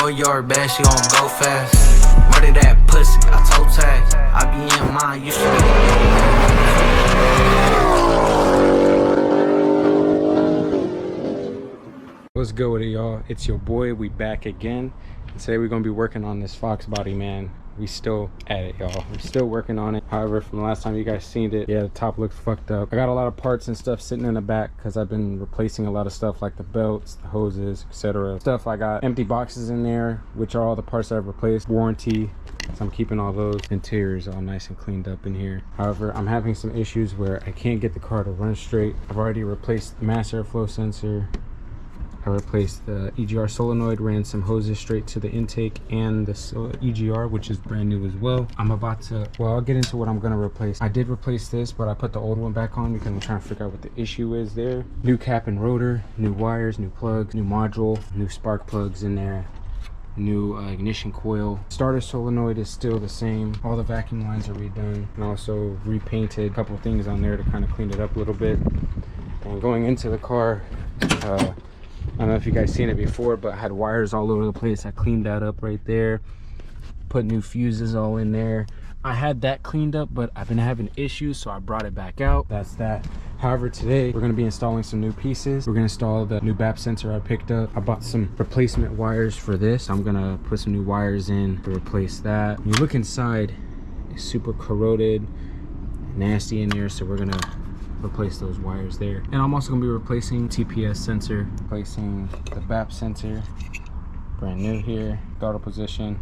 4-yard band, she gon' go fast. Murder that pussy, I told tags. I be in mine, you should be. What's good with it, y'all? It's your boy. We back again. And today we're gonna be working on this Foxbody, man. We still at it, y'all. We're still working on it. However, from the last time you guys seen it, yeah, the top looks fucked up. I got a lot of parts and stuff sitting in the back because I've been replacing a lot of stuff like the belts, the hoses, etc. Stuff. I got empty boxes in there, which are all the parts that I've replaced. Warranty, so I'm keeping all those. Interiors all nice and cleaned up in here. However, I'm having some issues where I can't get the car to run straight. I've already replaced the mass airflow sensor. I replaced the EGR solenoid, ran some hoses straight to the intake and the EGR, which is brand new as well. I'm about to, well, I'll get into what I'm gonna replace. I did replace this, but I put the old one back on because I'm trying to figure out what the issue is there. New cap and rotor, new wires, new plugs, new module, new spark plugs in there, new ignition coil. Starter solenoid is still the same. All the vacuum lines are redone, and also repainted a couple things on there to kind of clean it up a little bit. And going into the car, I don't know if you guys seen it before, but I had wires all over the place. I cleaned that up right there, put new fuses all in there. I had that cleaned up, but I've been having issues, so I brought it back out. That's that. However, today we're going to be installing some new pieces. We're going to install the new BAP sensor I picked up. I bought some replacement wires for this. I'm going to put some new wires in to replace that. When you look inside, it's super corroded, nasty in there, so we're going to replace those wires there. And I'm also going to be replacing TPS sensor, replacing the BAP sensor, brand new here, throttle position,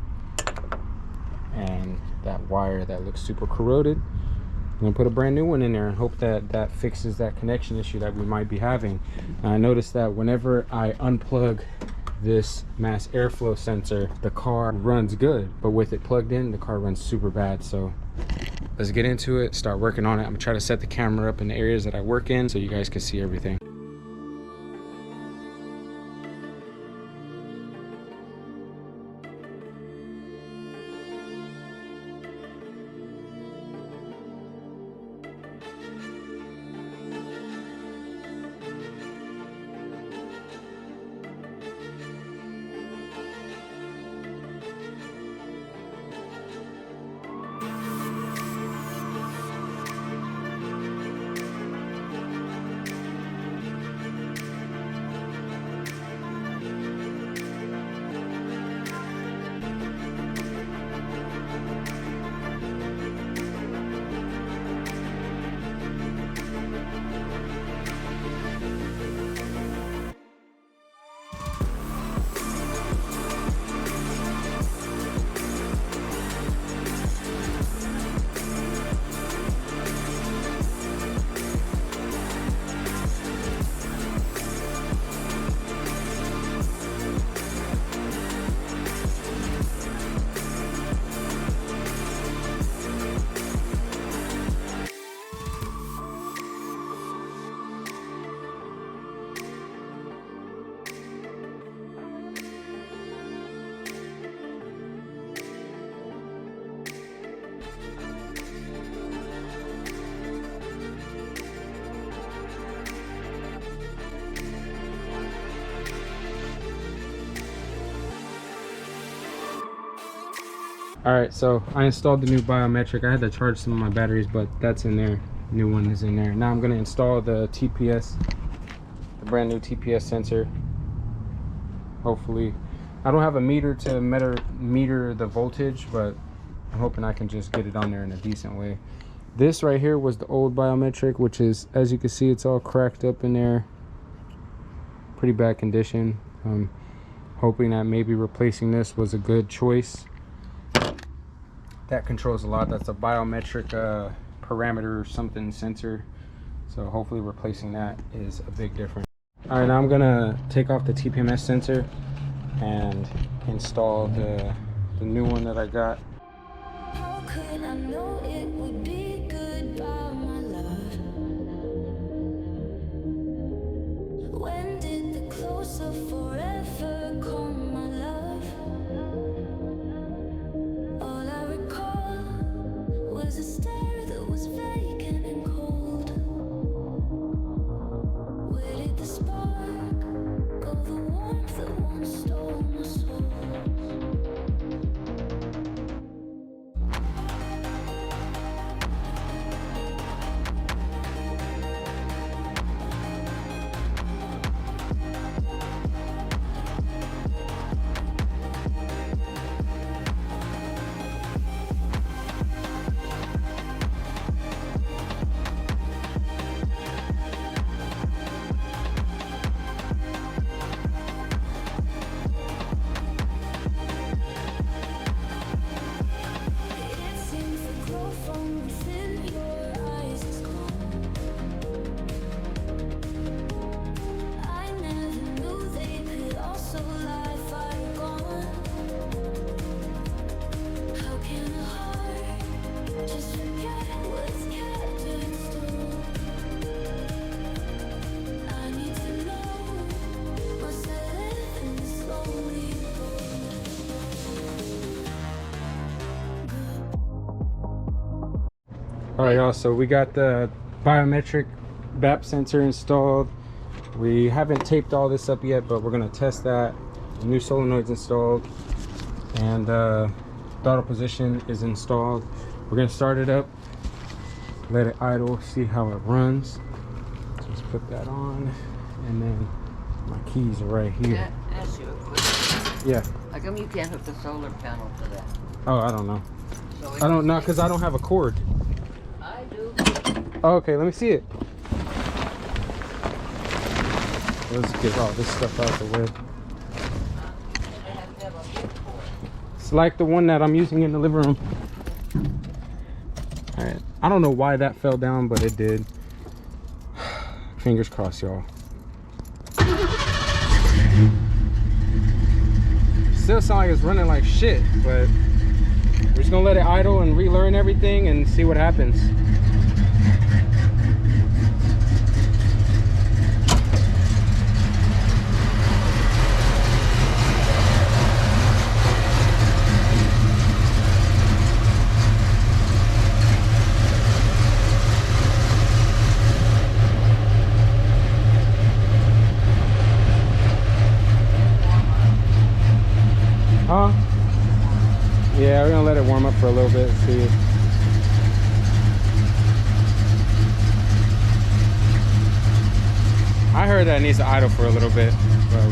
and that wire that looks super corroded. I'm going to put a brand new one in there and hope that that fixes that connection issue that we might be having. And I noticed that whenever I unplug this mass airflow sensor, the car runs good, but with it plugged in, the car runs super bad. So let's get into it, start working on it. I'm gonna try to set the camera up in the areas that I work in so you guys can see everything. All right, so I installed the new biometric. I had to charge some of my batteries, but that's in there. New one is in there. Now I'm gonna install the TPS, the brand new TPS sensor. Hopefully, I don't have a meter to meter the voltage, but I'm hoping I can just get it on there in a decent way. This right here was the old biometric, which is, as you can see, it's all cracked up in there. Pretty bad condition. I'm hoping that maybe replacing this was a good choice. That controls a lot. That's a biometric parameter something sensor, so hopefully replacing that is a big difference. All right, now I'm gonna take off the TPMS sensor and install the new one that I got. How could I know it would be goodbye, my love? When did the close of forever come, my love? All I recall was a stare that was vacant and cold. Where did the spark go, the warmth that once stole my soul? All right, y'all, so we got the biometric BAP sensor installed. We haven't taped all this up yet, but we're gonna test that. The new solenoid's installed, and throttle position is installed. We're gonna start it up, let it idle, see how it runs. So let's put that on, and then my keys are right here. Can I ask you a question? Yeah. How come you can't hook the solar panel to that? Oh, I don't know. So I don't know, because I don't have a cord. I do. Oh, okay, let me see it. Let's get all this stuff out the way. They have to have a big cord. It's like the one that I'm using in the living room. All right, I don't know why that fell down, but it did. Fingers crossed, y'all. Still sound like it's running like shit, but we're just gonna let it idle and relearn everything and see what happens. Huh? Yeah, we're gonna let it warm up for a little bit, see. I heard that it needs to idle for a little bit, but